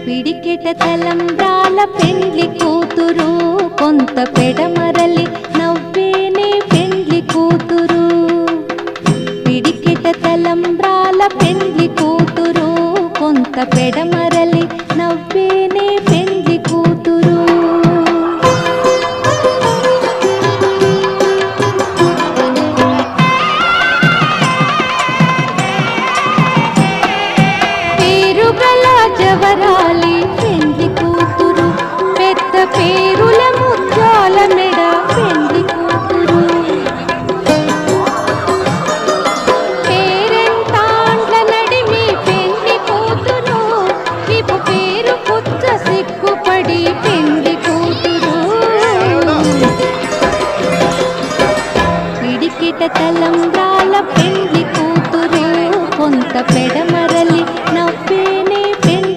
పిడికెట తలంబ్రాల పెండ్లి కూతురు కొంత పెడమరలి నవ్వేనే పెండ్లి కూతురు పిడికెట తలంబ్రాల పెండ్లి కూతురు కొంత పెడమరలి నవ్వేనే పెండ్లి కూతురు పేరుగల జవరాలి